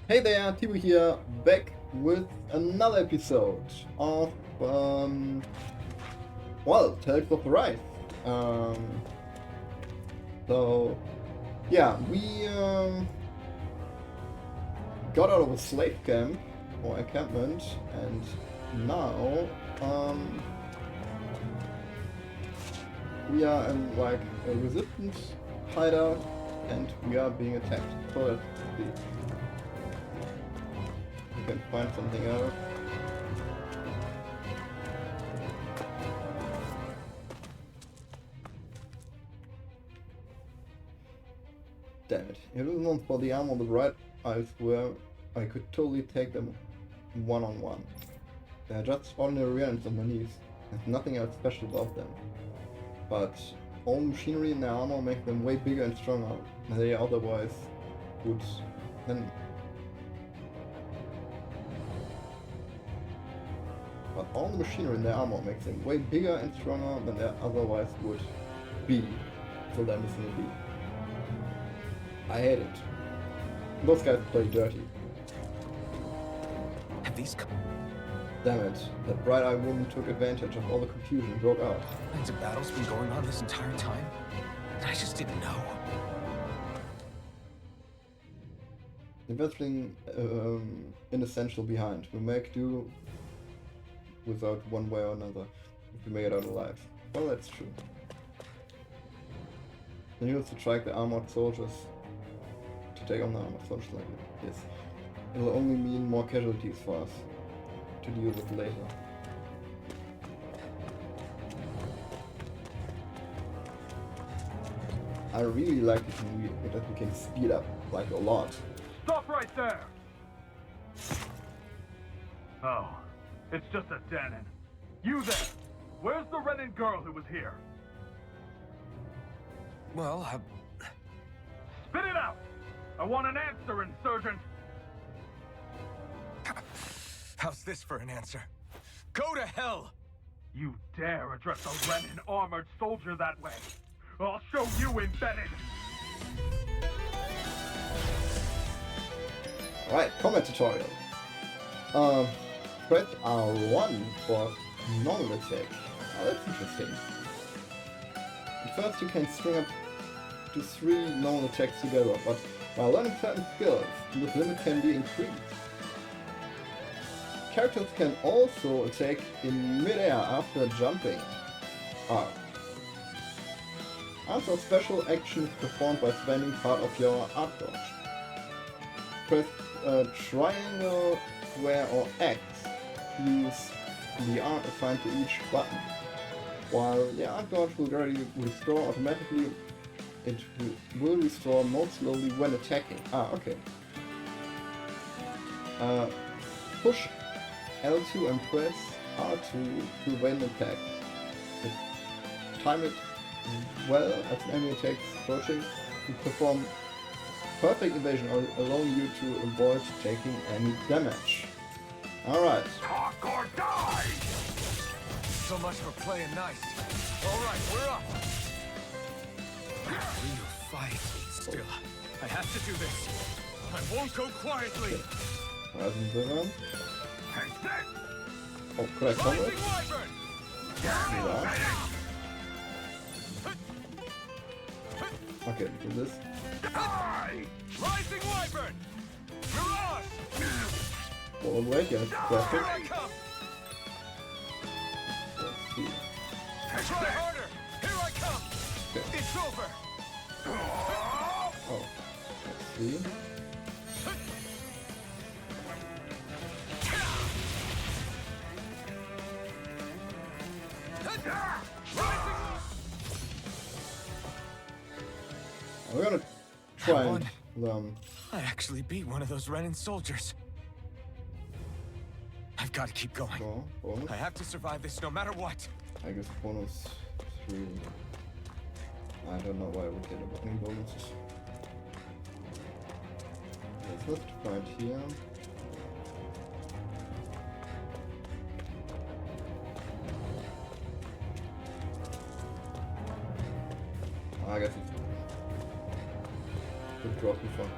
Hey there, Thibaut here, back with another episode of, Tales of Arise. Um, so, yeah, we got out of a slave camp, or encampment, and now, we are in, like, a resistance hideout, and we are being attacked. So let's see. We can find something out. Damn it. It was not for the armor on the right, I swear I could totally take them one-on-one. They're just ordinary ants on their knees. There's nothing else special about them. But all machinery in their armor makes them way bigger and stronger than they otherwise would. But all the machinery in their armor makes them way bigger and stronger than they otherwise would be. So they're missing a beat. I hate it. Those guys play dirty. Have these Damn it. That bright-eyed woman took advantage of all the confusion and broke out. kinds of battles been going on this entire time? And I just didn't know. Investing inessential behind. We make do without one way or another if we make it out alive. Well, that's true. The news to strike the armored soldiers to take on the armored soldiers like this. It'll only mean more casualties for us to deal with later. I really like it that we can speed up like a lot. Stop right there! Oh, it's just a Danon. You there! Where's the Renin girl who was here? Well, Spit it out! I want an answer, Insurgent! how's this for an answer? Go to hell! You dare address a Renin armored soldier that way? I'll show you embedded! Alright, combat tutorial. Press R1 for normal attack. Oh, that's interesting. At first you can string up to 3 normal attacks together, but while learning certain skills, this limit can be increased. Characters can also attack in midair after jumping. Answer special actions performed by spending part of your art dodge. Press triangle, square or X to use the art assigned to each button. While the art dodge will already restore automatically, it will restore more slowly when attacking. Okay. Push L2 and press R2 to evade an attack. Time it well as an enemy attacks approaching to perform perfect evasion, allowing you to avoid taking any damage. Alright. Talk or die! So much for playing nice. Alright, we're up! Real fight. Still, I have to do this. I won't go quietly! Rising Wyvern. Take this! Oh, could I cover it? Rising Wyvern! Yeah. Okay, do this. Die! Rising Wyvern! Mirage! Oh, wait, yeah, perfect. Here I come! Let's see. Try harder! Here I come! Okay. It's over! Oh, let's see. We're gonna try and I actually beat one of those Renin soldiers. I've got to keep going. go bonus. I have to survive this no matter what. I guess bonus 3. I don't know why we get any bonuses. Let's try it here. I guess it's good drop before.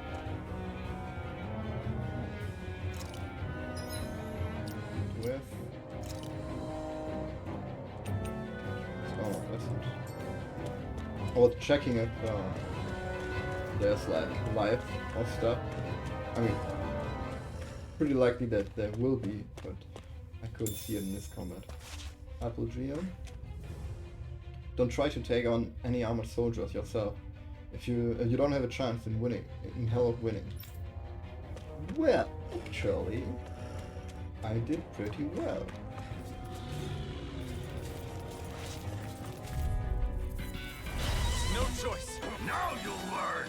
with... Oh, that's it. I was checking if there's like life or stuff. I mean, pretty likely that there will be, but I couldn't see it in this combat. Apple Geo. Don't try to take on any armored soldiers yourself. If you don't have a chance in winning, in hell of winning. Well, actually, I did pretty well. No choice. Now you'll learn!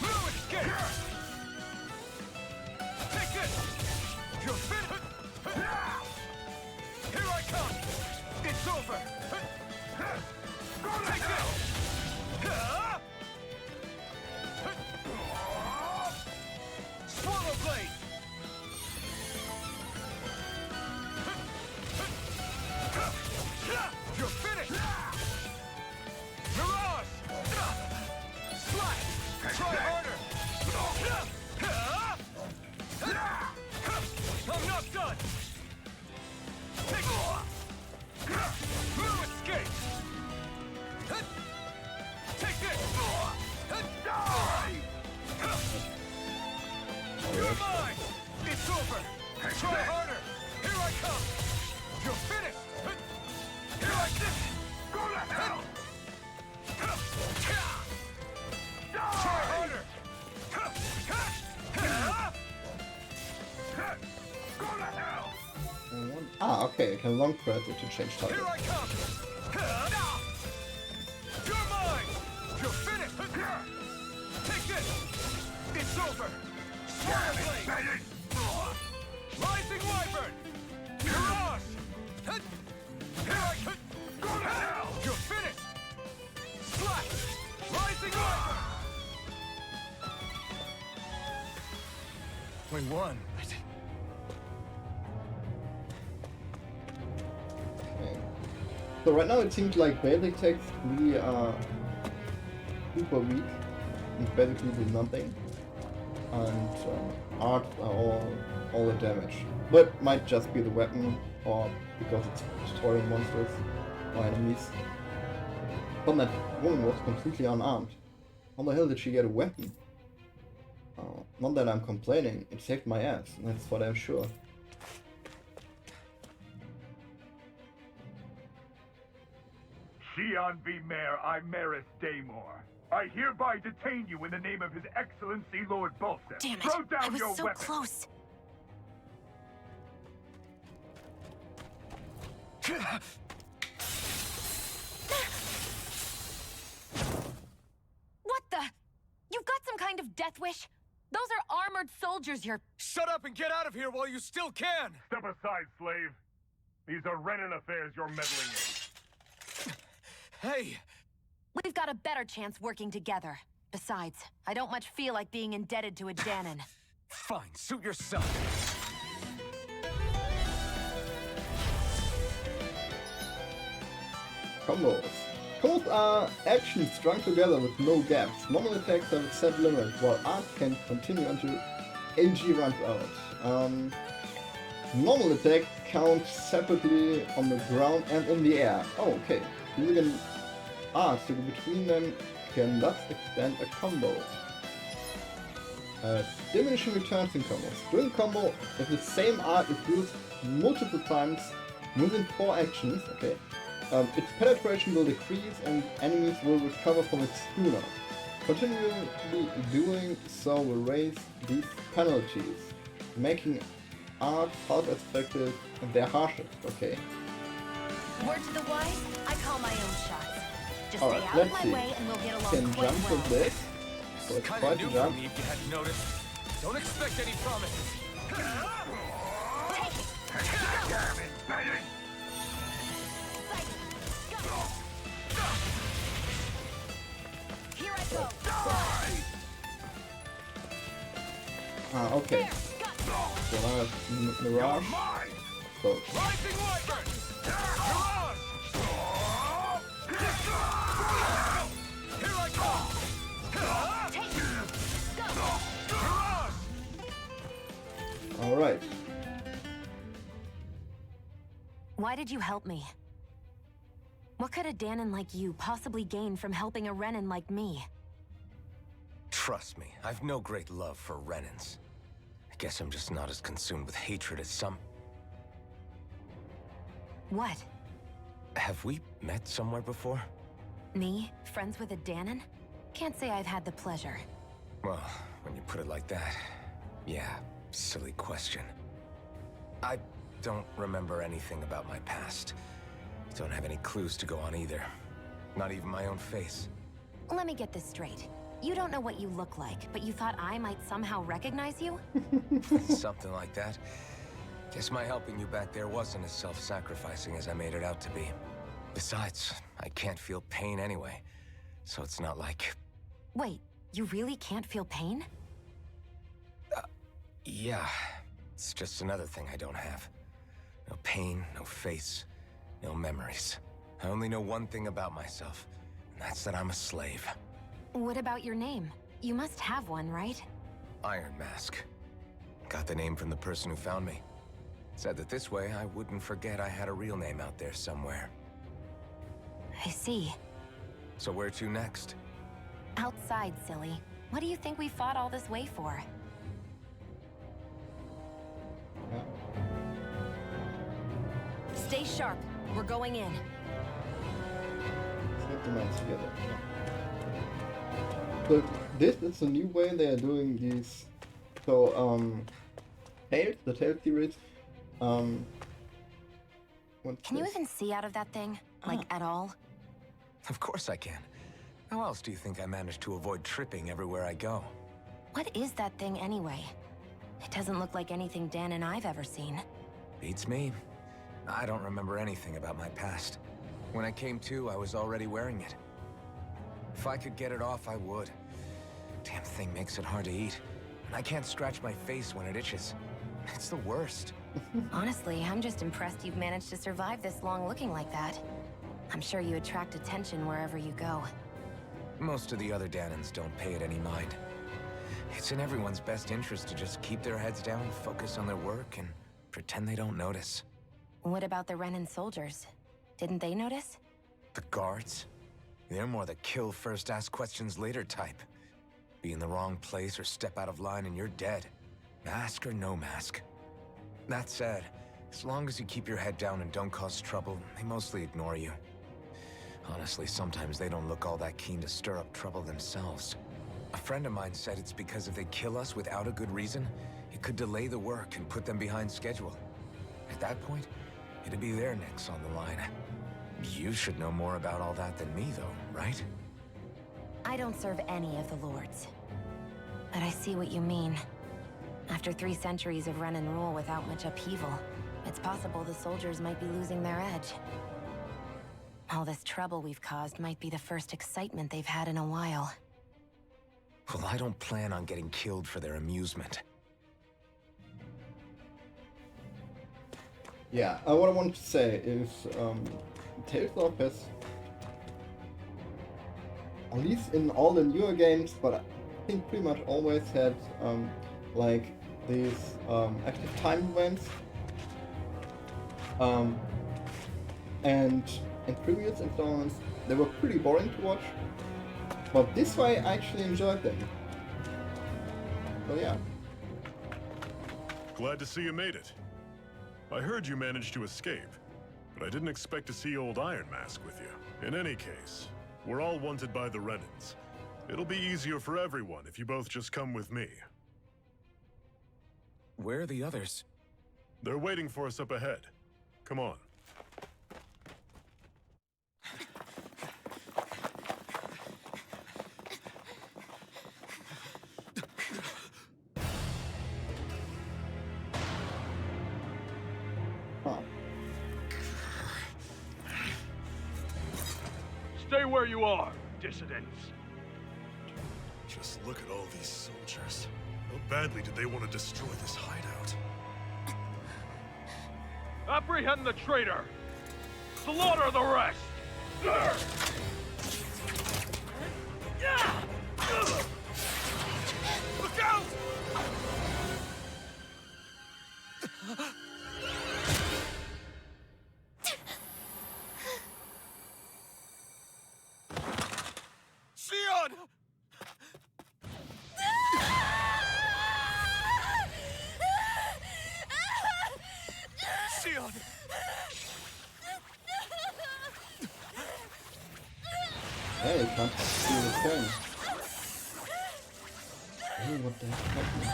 No escape! Take this! You're finished! Here I come! It's over! Take this! Swallow blade! You're finished! Mirage! Slash! Try harder! I'm not done! Take it! No escape! Take this! Die! You're mine! It's over! Try harder! Here I come! You're finished! Here I come! Go to hell! Try harder! Go to hell! Ah, okay, I can long press it to change target. Here I come! You're mine! You're finished! Take this! It's over! Swirl blade! Rising wyvern! Mirage! Here I come! Go to hell! You're finished! Slash! Rising wyvern! We won. Okay. So right now it seems like basic attacks really are super weak and basically do nothing. And arts are all the damage. But might just be the weapon or because it's destroying monsters or enemies. But that woman was completely unarmed. How the hell did she get a weapon? Not that I'm complaining, it saved my ass, that's for damn sure. Xian V. Mayor Imaris Daymore. I hereby detain you in the name of His Excellency Lord Bolster. Damn it! Throw down I was your so weapon. close. What the? You've got some kind of death wish? Those are armored soldiers you're... Shut up and get out of here while you still can! Step aside, slave. These are Renan affairs you're meddling in. Hey! We've got a better chance working together. Besides, I don't much feel like being indebted to a Danon. Fine, suit yourself. Combos. Combos are actions strung together with no gaps. Normal attacks have a set limit, while art can continue until AG runs out. Normal attack counts separately on the ground and in the air. Oh, okay. Using art to go between them can thus extend a combo. Diminishing returns in combos. During combo, if the same art is used multiple times within 4 actions, okay, its penetration will decrease and enemies will recover from its schooner. Continually doing so will raise these penalties, making art half as effective and their harshest, okay? Word to the wise, I call my own shots. Just Alright, stay out of let's my see. way and we'll get along Can quite jump well. with this. So It's it's kinda quite new a for jump. me if you hadn't noticed. Don't expect any promises. Here I go. Ah, okay. There, got So now it's Mirage. So Rising wyvern! Mirage! Here I come! Take Why did you help me? What could a Danon like you possibly gain from helping a Renan like me? Trust me, I've no great love for Renans. I guess I'm just not as consumed with hatred as some... What? Have we met somewhere before? Me? Friends with a Danon? Can't say I've had the pleasure. Well, when you put it like that, yeah, silly question. I don't remember anything about my past. Don't have any clues to go on either. Not even my own face. Let me get this straight. You don't know what you look like, but you thought I might somehow recognize you? Something like that. Guess my helping you back there wasn't as self-sacrificing as I made it out to be. Besides, I can't feel pain anyway, so it's not like... Wait, you really can't feel pain? Yeah. It's just another thing I don't have. No pain, no face, no memories. I only know one thing about myself, and that's that I'm a slave. What about your name? You must have one, right? Iron Mask. Got the name from the person who found me. Said that this way I wouldn't forget I had a real name out there somewhere. I see. So where to next? Outside, silly. What do you think we fought all this way for? Yeah. Stay sharp. We're going in. Let's get the men together. Yeah. So this is a new way they are doing these. So Tales, the Tales series. What's Can you this? even see out of that thing? Like, at all? Of course I can. How else do you think I managed to avoid tripping everywhere I go? What is that thing anyway? It doesn't look like anything Dan and I've ever seen. Beats me. I don't remember anything about my past. When I came to, I was already wearing it. If I could get it off, I would. Damn thing makes it hard to eat. And I can't scratch my face when it itches. It's the worst. Honestly, I'm just impressed you've managed to survive this long looking like that. I'm sure you attract attention wherever you go. Most of the other Danons don't pay it any mind. It's in everyone's best interest to just keep their heads down, focus on their work, and pretend they don't notice. What about the Renan soldiers? Didn't they notice? The guards? They're more the kill first, ask questions later type. Be in the wrong place or step out of line and you're dead. Mask or no mask. That said, as long as you keep your head down and don't cause trouble, they mostly ignore you. Honestly, sometimes they don't look all that keen to stir up trouble themselves. A friend of mine said it's because if they kill us without a good reason, it could delay the work and put them behind schedule. At that point, it'd be their necks on the line. You should know more about all that than me, though, right? I don't serve any of the lords. But I see what you mean. After 3 centuries of Renan rule without much upheaval, it's possible the soldiers might be losing their edge. All this trouble we've caused might be the first excitement they've had in a while. Well, I don't plan on getting killed for their amusement. Yeah, what I want to say is Tales of has, at least in all the newer games, but I think pretty much always had like these active time events. And in previous installments, they were pretty boring to watch, but this way I actually enjoyed them. So yeah. Glad to see you made it. I heard you managed to escape, but I didn't expect to see old Iron Mask with you. In any case, we're all wanted by the Renans. It'll be easier for everyone if you both just come with me. Where are the others? They're waiting for us up ahead. Come on. Huh. Stay where you are, dissidents. Just look at all these soldiers. How badly did they want to destroy this hideout? Apprehend the traitor! Slaughter the rest! Look out! Hey, you can't do the same. Oh, what the heck happened?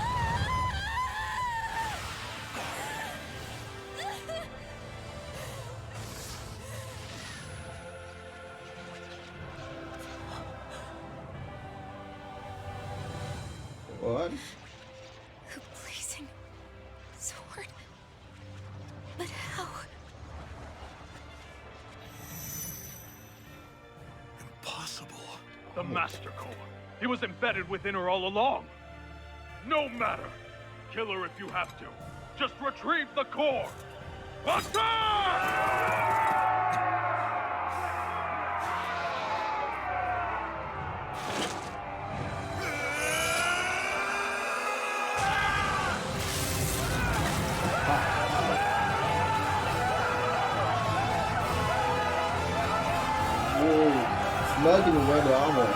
What? The blazing sword. But how? Impossible. The Master Core. He was embedded within her all along. No matter. Kill her if you have to. Just retrieve the core. Whoa, it's melting away the armor.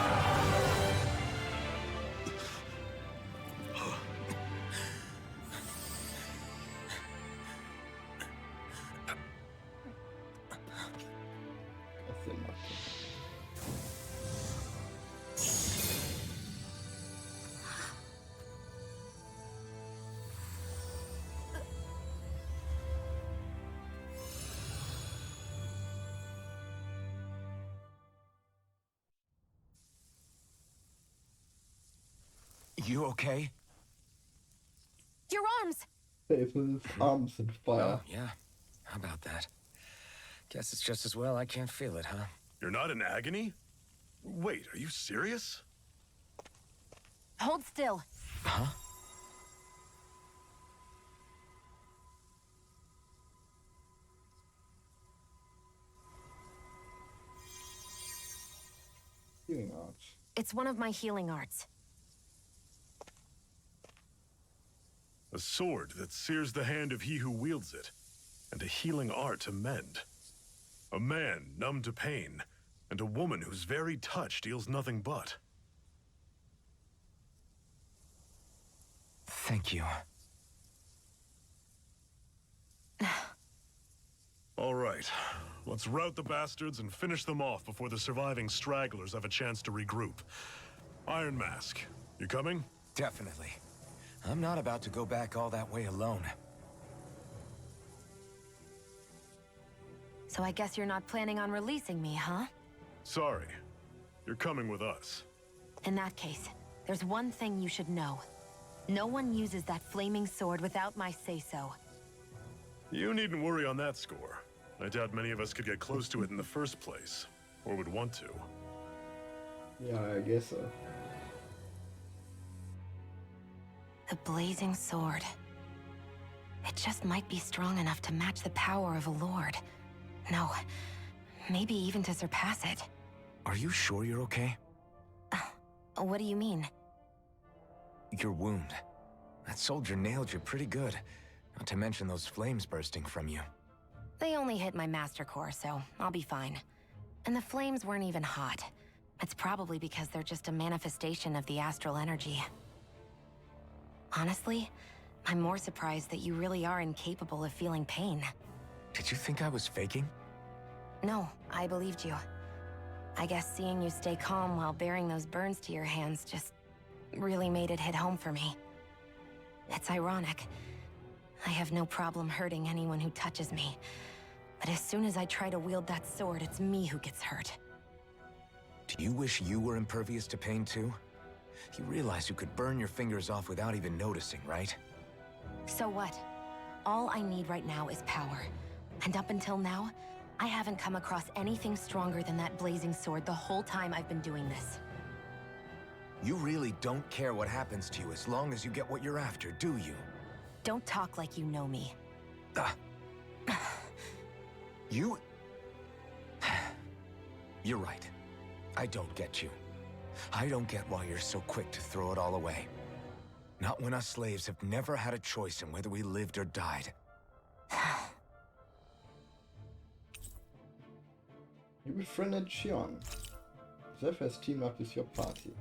That's enough. You okay? Your arms! Save his arms and fire. Oh, yeah. How about that? Guess it's just as well I can't feel it, huh? You're not in agony? Wait, are you serious? Hold still. Huh? Healing arts. It's one of my healing arts. A sword that sears the hand of he who wields it, and a healing art to mend. A man numb to pain, and a woman whose very touch deals nothing but. Thank you. All right, let's rout the bastards and finish them off before the surviving stragglers have a chance to regroup. Iron Mask, you coming? Definitely. I'm not about to go back all that way alone. So I guess you're not planning on releasing me, huh? Sorry, you're coming with us. In that case, there's one thing you should know. No one uses that flaming sword without my say-so. You needn't worry on that score. I doubt many of us could get close to it in the first place, or would want to. Yeah, I guess so. The blazing sword. It just might be strong enough to match the power of a lord. No, maybe even to surpass it. Are you sure you're okay? What do you mean? Your wound. That soldier nailed you pretty good. Not to mention those flames bursting from you. They only hit my master core, so I'll be fine. And the flames weren't even hot. It's probably because they're just a manifestation of the astral energy. Honestly, I'm more surprised that you really are incapable of feeling pain. Did you think I was faking? No, I believed you. I guess seeing you stay calm while bearing those burns to your hands just really made it hit home for me. It's ironic. I have no problem hurting anyone who touches me. But as soon as I try to wield that sword, it's me who gets hurt. Do you wish you were impervious to pain too? You realize you could burn your fingers off without even noticing, right? So what? All I need right now is power. And up until now, I haven't come across anything stronger than that blazing sword the whole time I've been doing this. You really don't care what happens to you as long as you get what you're after, do you? Don't talk like you know me. You... You're right. I don't get you. I don't get why you're so quick to throw it all away. Not when us slaves have never had a choice in whether we lived or died. You befriended Shion. Zeph has teamed up with your party.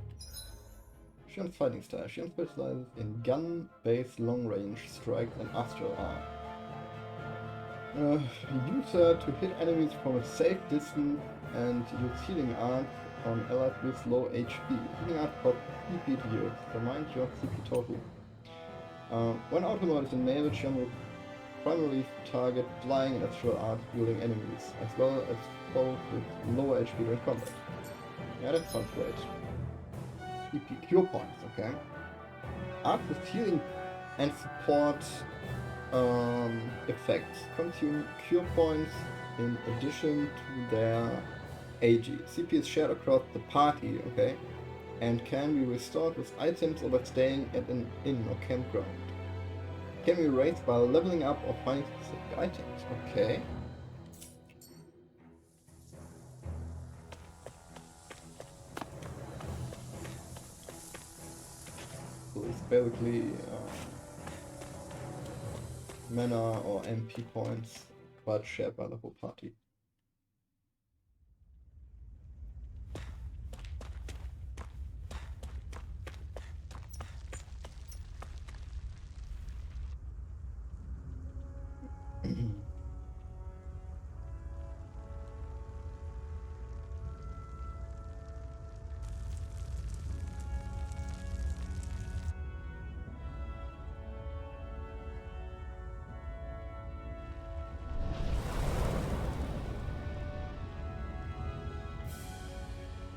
Shion's fighting style. Shion specializes in gun-based long-range strikes and astral arm. Use her to hit enemies from a safe distance and use healing arts on allies with low HP. Healing up called CP to you. Remind your CP total. When auto mode is enabled, Shion will primarily target flying and astral art wielding enemies, as well as foes with lower HP during combat. Yeah, that sounds great. CP cure points, okay. Art with healing and support effects consume cure points in addition to their AG. CP is shared across the party, okay, and can be restored with items or by staying at an inn or campground. Can be raised by leveling up or finding specific items, okay. So it's basically mana or MP points, but shared by the whole party.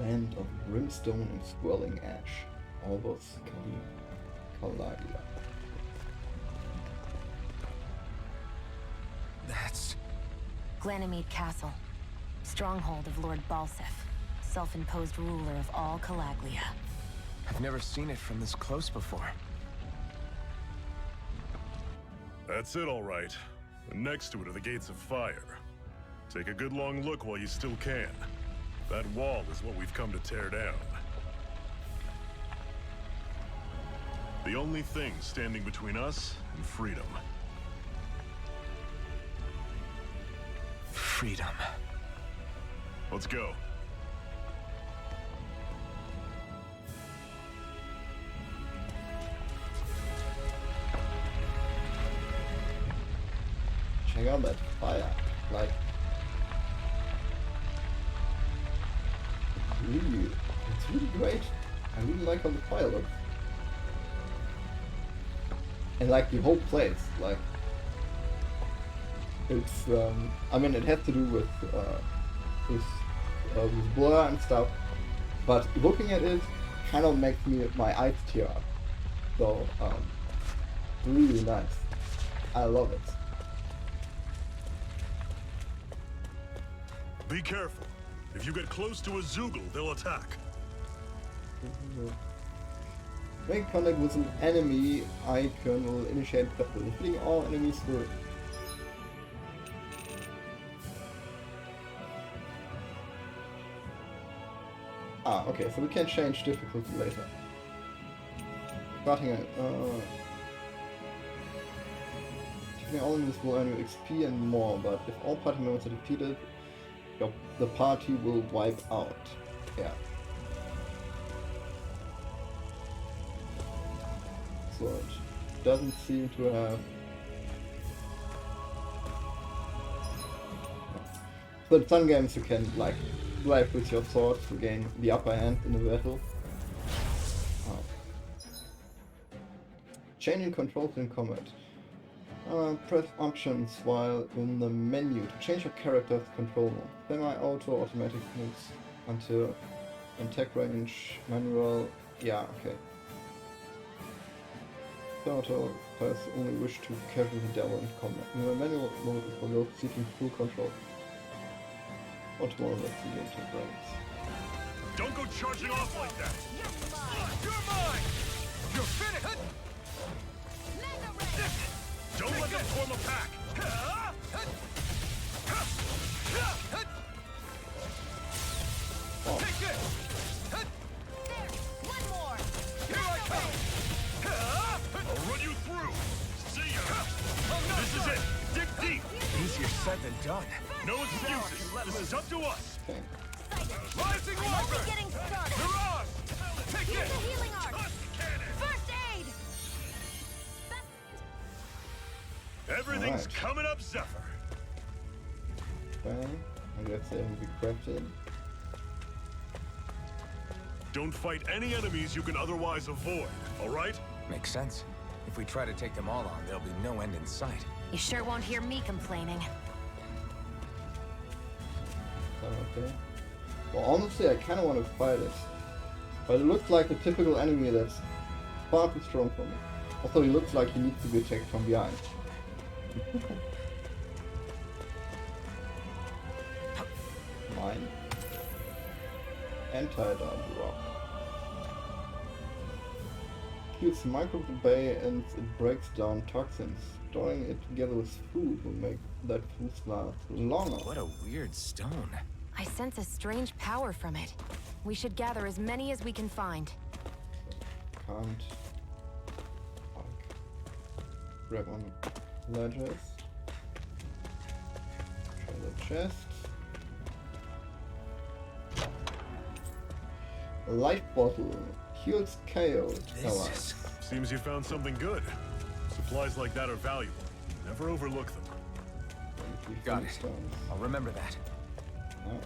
Land of brimstone and swirling ash. Albus Caladia. That's... Glanamede Castle. Stronghold of Lord Balsef. Self-imposed ruler of all Calaglia. I've never seen it from this close before. That's it, all right. And next to it are the Gates of Fire. Take a good long look while you still can. That wall is what we've come to tear down. The only thing standing between us and freedom. Freedom. Let's go. Check out that fire. Like, it's really great. I really like how the fire looks. And like the whole place, like, it's, I mean, it has to do with blur and stuff, but looking at it kind of makes my eyes tear up. So, really nice. I love it. Be careful. If you get close to a Zoogle, they'll attack. Make contact with an enemy icon will initiate battle. Defeating all enemies will... Ah, okay, so we can change difficulty later. Starting defeating all enemies will earn you XP and more, but if all party members are defeated, the party will wipe out. Yeah. So it doesn't seem to have... So in some games you can like drive with your sword to gain the upper hand in the battle. Oh. Changing controls in combat. Press options while in the menu to change your character's control mode. Semi-auto, automatic moves until attack range, manual, yeah, okay. Auto press only wish to casually dabble in combat. In the manual mode is for those seeking full control. Auto mode lets the game take breaks. Don't go charging off like that! You're mine! You're finished! Don't let them form a pack! Oh. Take this! One more! Here I come! I'll run you through! See ya! Oh, This is it! Dig deep! Easier said than done. No excuses! This is up to us! Okay. Rising Wyvern! Getting started! Mirage! Take Use this! the healing art! First aid! Everything's Alright. coming up, Zephyr! Okay. I guess they will be crafted. Don't fight any enemies you can otherwise avoid, all right? Makes sense. If we try to take them all on, there'll be no end in sight. You sure won't hear me complaining. Okay. Well, honestly, I kind of want to fight it. But it looks like a typical enemy that's far too strong for me. Also, he looks like he needs to be attacked from behind. Mine. Anti-down rock. Kills microbe bay and it breaks down toxins. Storing it together with food will make that food last longer. What a weird stone. I sense a strange power from it. We should gather as many as we can find. Can't. Grab on ledges. Try the chest. A life bottle. Heals KO. This Seems you found something good. Supplies like that are valuable. Never overlook them. Got it. I'll remember that. Oh.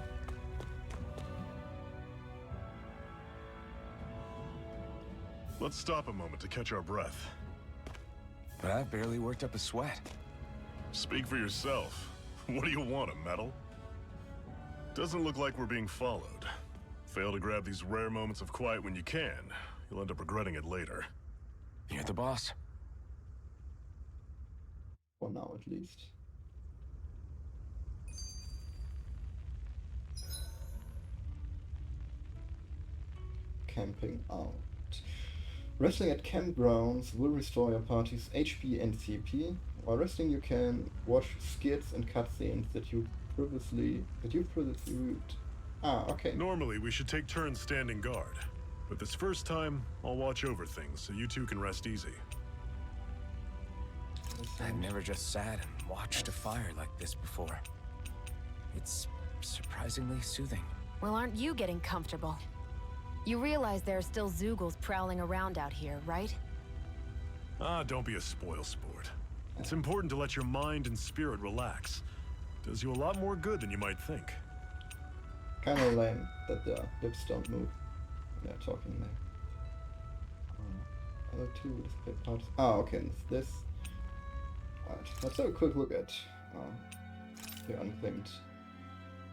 Let's stop a moment to catch our breath. But I've barely worked up a sweat. Speak for yourself. What do you want, a medal? Doesn't look like we're being followed. Fail to grab these rare moments of quiet when you can. You'll end up regretting it later. You're the boss. For now, at least. Camping out. Resting at campgrounds will restore your party's HP and CP. While resting, you can watch skits and cutscenes that you've previously viewed. Ah, okay. Normally, we should take turns standing guard. But this first time, I'll watch over things so you two can rest easy. I've never just sat and watched a fire like this before. It's surprisingly soothing. Well, aren't you getting comfortable? You realize there are still Zoogles prowling around out here, right? Ah, don't be a spoil sport. It's important to let your mind and spirit relax. Does you a lot more good than you might think. Kinda lame that the lips don't move when they're talking there. L2 display parts. Ah, okay, it's this. Alright, let's have a quick look at the unclaimed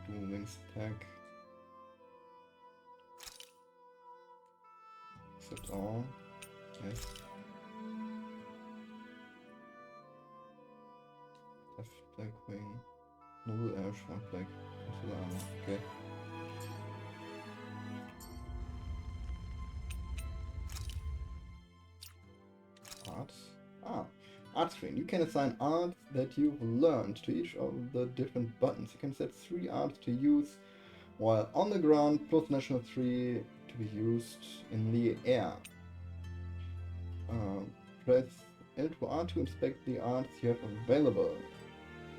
Dual Wings pack. Except all. Yes. Left black wing. Noble ash, one black. Full armor. Okay. Arts. Ah, art screen. You can assign arts that you've learned to each of the different buttons. You can set 3 arts to use while on the ground, plus additional 3 to be used in the air. Press L2R to inspect the arts you have available.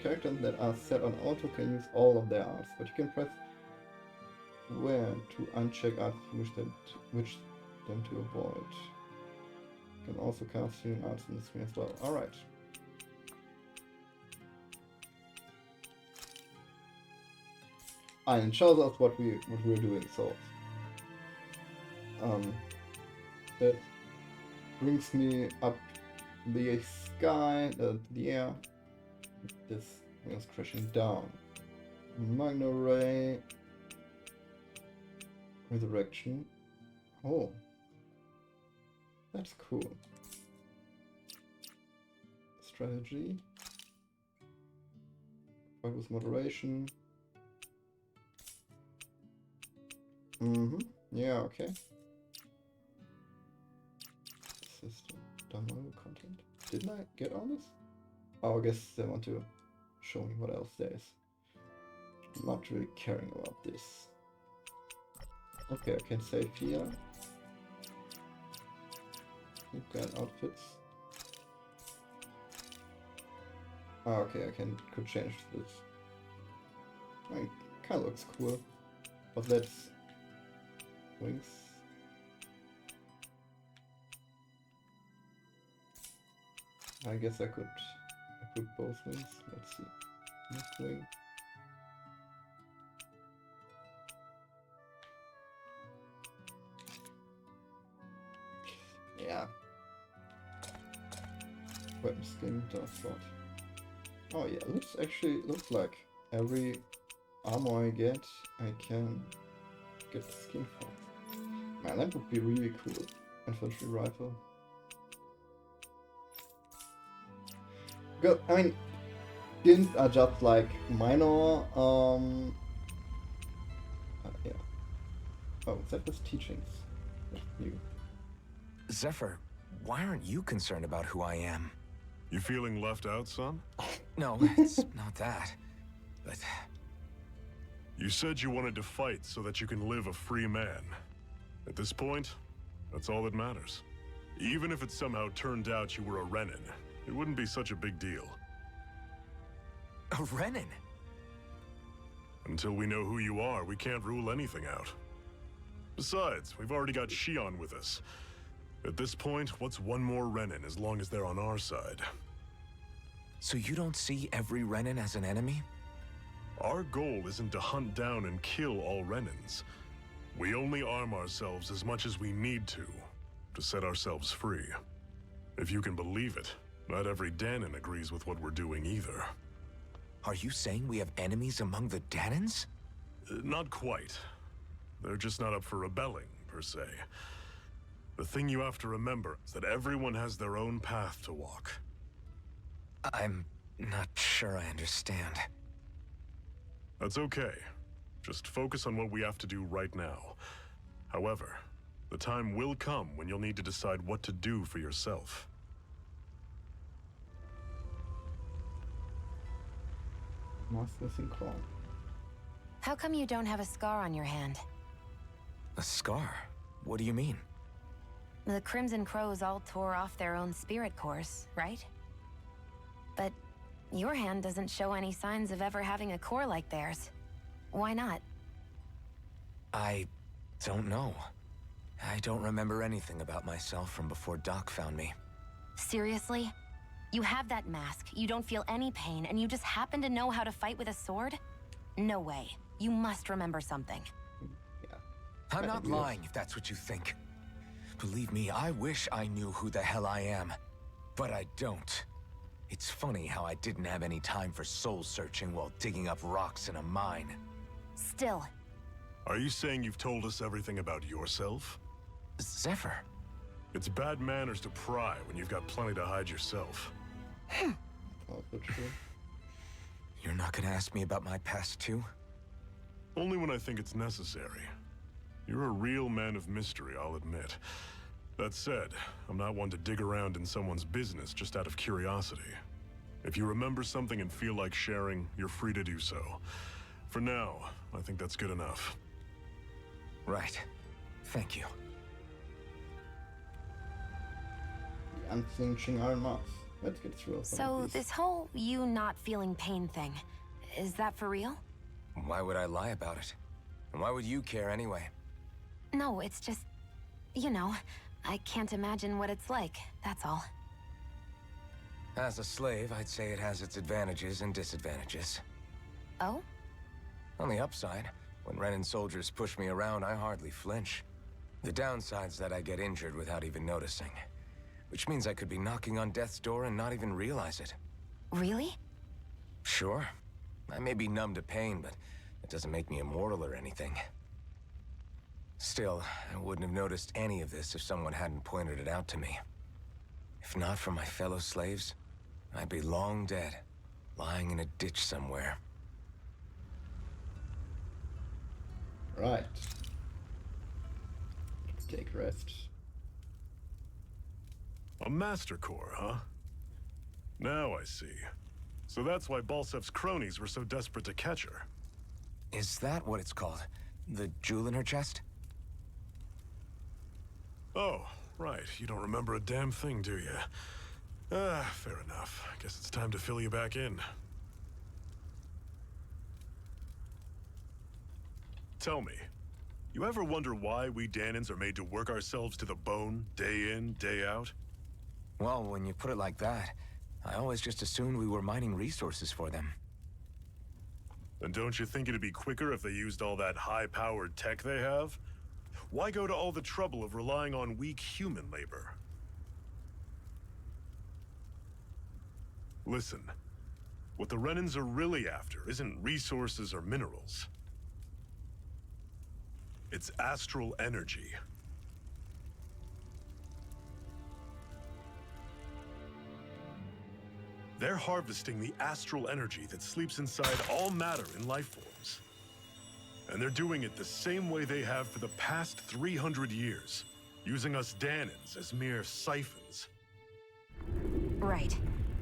Characters that are set on auto can use all of their arts, but you can press where to uncheck arts which them to avoid. You can also cast healing arts on the screen as well. Alright. And it shows us what we're doing, so that brings me up the sky, the air. This is crashing down. Magno Ray. Resurrection. Oh. That's cool. Strategy. Fight with moderation. Yeah, okay. System. Download content. Didn't I get all this? Oh, I guess they want to show me what else there is. I'm not really caring about this. Okay, I can save here. Got outfits. Ah, okay, could change this. I mean, kinda looks cool. But that's wings. I guess I could equip both wings. Let's see. Left wing. weapon skin does what? Oh yeah, looks like every armor I get, I can get the skin for. Man, that would be really cool. Infantry rifle. Good. I mean, skins are just like minor. Yeah. Oh, Zephyr's teachings. That's new. Zephyr, why aren't you concerned about who I am? You feeling left out, son? No, it's not that. But You said you wanted to fight so that you can live a free man. At this point, that's all that matters. Even if it somehow turned out you were a Renin, it wouldn't be such a big deal. a Renin? Until we know who you are, we can't rule anything out. Besides, we've already got Shion with us. At this point, what's one more Renin as long as they're on our side? So you don't see every Renin as an enemy? Our goal isn't to hunt down and kill all Renins. We only arm ourselves as much as we need to set ourselves free. If you can believe it, not every Danon agrees with what we're doing either. Are you saying we have enemies among the Danons? Not quite. They're just not up for rebelling, per se. The thing you have to remember is that everyone has their own path to walk. I'm not sure I understand. That's okay. Just focus on what we have to do right now. However, the time will come when you'll need to decide what to do for yourself. Master Synchron. How come you don't have a scar on your hand? A scar? What do you mean? The Crimson Crows all tore off their own spirit cores, right? But your hand doesn't show any signs of ever having a core like theirs. Why not? I don't know. I don't remember anything about myself from before Doc found me. Seriously? You have that mask, you don't feel any pain, and you just happen to know how to fight with a sword? No way. You must remember something. Yeah. I'm not lying if that's what you think. Believe me, I wish I knew who the hell I am. But I don't. It's funny how I didn't have any time for soul searching while digging up rocks in a mine. Still. Are you saying you've told us everything about yourself? Zephyr. It's bad manners to pry when you've got plenty to hide yourself. Also true. You're not gonna ask me about my past too? Only when I think it's necessary. You're a real man of mystery, I'll admit. That said, I'm not one to dig around in someone's business just out of curiosity. If you remember something and feel like sharing, you're free to do so. For now, I think that's good enough. Right. Thank you. The unflinching Iron Moth. Let's get through some So of these. this whole you not feeling pain thing, is that for real? Why would I lie about it? And why would you care anyway? No, it's just, you know, I can't imagine what it's like, that's all. As a slave, I'd say it has its advantages and disadvantages. Oh? On the upside, when Renin soldiers push me around, I hardly flinch. The downside's that I get injured without even noticing. Which means I could be knocking on death's door and not even realize it. Really? Sure. I may be numb to pain, but it doesn't make me immortal or anything. Still, I wouldn't have noticed any of this if someone hadn't pointed it out to me. If not for my fellow slaves, I'd be long dead, lying in a ditch somewhere. Right. Let's take rest. A Master Core, huh? Now I see. So that's why Balsef's cronies were so desperate to catch her. Is that what it's called? The jewel in her chest? Oh, right. You don't remember a damn thing, do you? Fair enough. Guess it's time to fill you back in. Tell me, you ever wonder why we Danons are made to work ourselves to the bone, day in, day out? Well, when you put it like that, I always just assumed we were mining resources for them. And don't you think it'd be quicker if they used all that high-powered tech they have? Why go to all the trouble of relying on weak human labor? Listen, what the Renans are really after isn't resources or minerals. It's astral energy. They're harvesting the astral energy that sleeps inside all matter in life forms. And they're doing it the same way they have for the past 300 years, using us Danans as mere siphons. Right.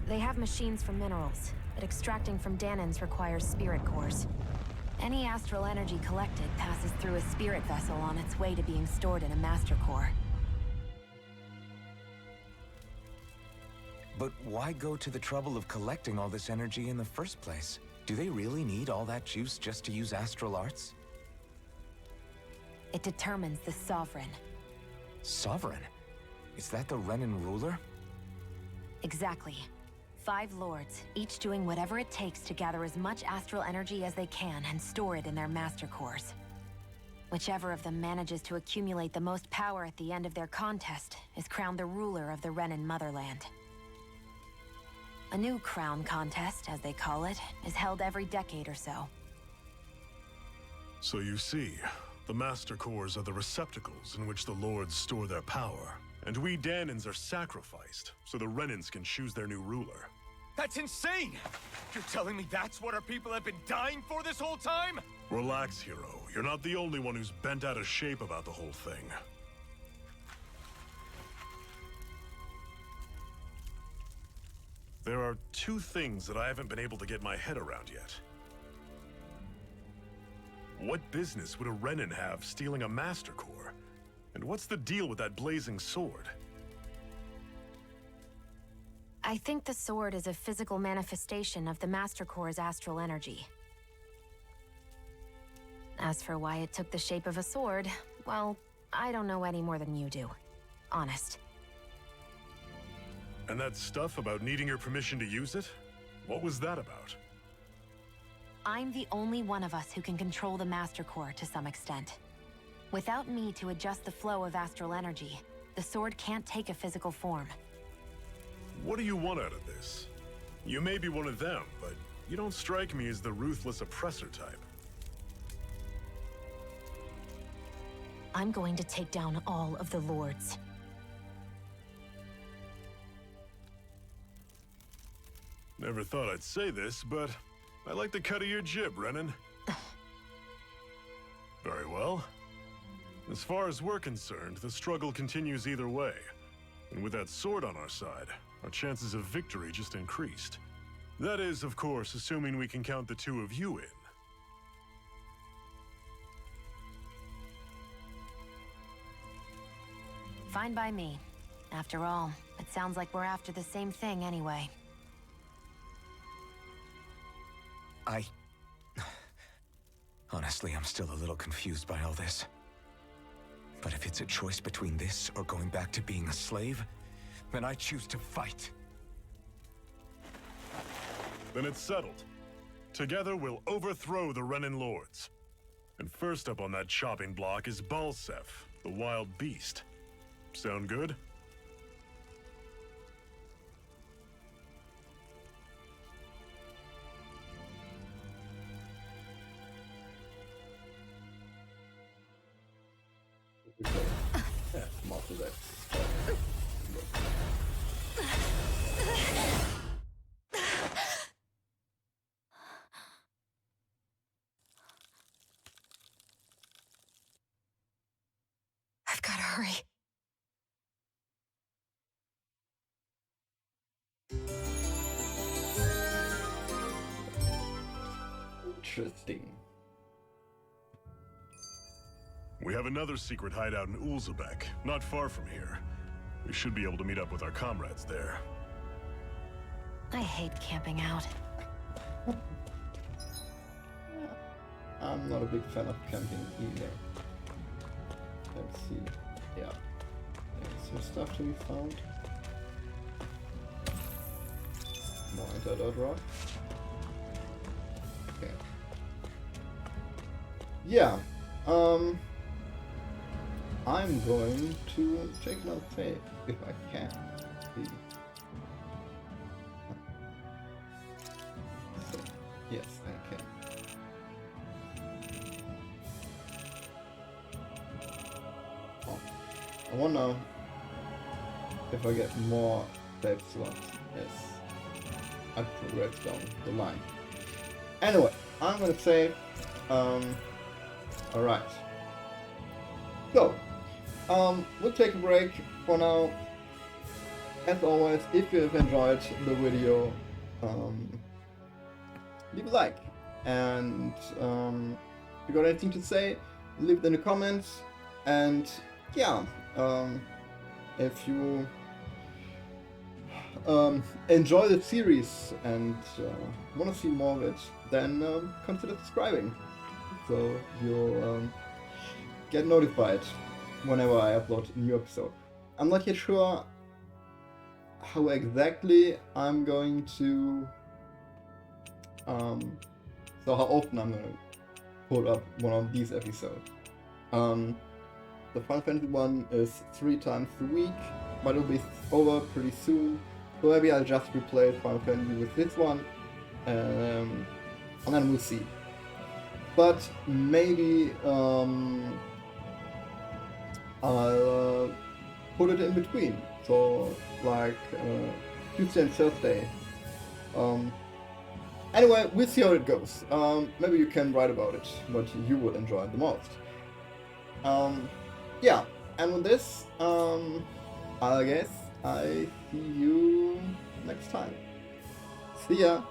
They have machines for minerals, but extracting from Danans requires spirit cores. Any astral energy collected passes through a spirit vessel on its way to being stored in a master core. But why go to the trouble of collecting all this energy in the first place? Do they really need all that juice just to use astral arts? It determines the Sovereign. Sovereign? Is that the Renan ruler? Exactly. 5 lords, each doing whatever it takes to gather as much astral energy as they can and store it in their master cores. Whichever of them manages to accumulate the most power at the end of their contest is crowned the ruler of the Renan motherland. A new crown contest, as they call it, is held every decade or so. So you see, the Master Cores are the receptacles in which the Lords store their power. And we Danans are sacrificed, so the Renans can choose their new ruler. That's insane! You're telling me that's what our people have been dying for this whole time? Relax, hero. You're not the only one who's bent out of shape about the whole thing. There are 2 things that I haven't been able to get my head around yet. What business would a Renan have stealing a Master Core? And what's the deal with that blazing sword? I think the sword is a physical manifestation of the Master Core's astral energy. As for why it took the shape of a sword, well, I don't know any more than you do. Honest. And that stuff about needing your permission to use it? What was that about? I'm the only one of us who can control the Master Core to some extent. Without me to adjust the flow of astral energy, the sword can't take a physical form. What do you want out of this? You may be one of them, but you don't strike me as the ruthless oppressor type. I'm going to take down all of the lords. Never thought I'd say this, but I like the cut of your jib, Renan. Very well. As far as we're concerned, the struggle continues either way. And with that sword on our side, our chances of victory just increased. That is, of course, assuming we can count the 2 of you in. Fine by me. After all, it sounds like we're after the same thing anyway. Honestly, I'm still a little confused by all this. But if it's a choice between this or going back to being a slave, then I choose to fight. Then it's settled. Together, we'll overthrow the Renan Lords. And first up on that chopping block is Balsef, the wild beast. Sound good? After that. I've got to hurry. Interesting. We have another secret hideout in Ulzebek, not far from here. We should be able to meet up with our comrades there. I hate camping out. I'm not a big fan of camping either. Let's see. Yeah. There's some stuff to be found. More antidote rock. Okay. Yeah. I'm going to take my fate if I can. See. I wonder if I get more save slots as I progress down the line. Anyway, I'm gonna save. Alright. So, we'll take a break for now. As always, if you have enjoyed the video, leave a like. And if you got anything to say, leave it in the comments. And yeah, if you enjoy the series and want to see more of it, then consider subscribing so you'll get notified whenever I upload a new episode. I'm not yet sure how exactly I'm going to so how often I'm gonna put up one of these episodes. The Final Fantasy one is 3 times a week, but it'll be over pretty soon. So maybe I'll just replace Final Fantasy with this one, and then we'll see. But maybe I'll put it in between. So like Tuesday and Thursday. Anyway, we'll see how it goes. Maybe you can write about it, what you would enjoy the most. Yeah, and with this, I guess I see you next time. See ya!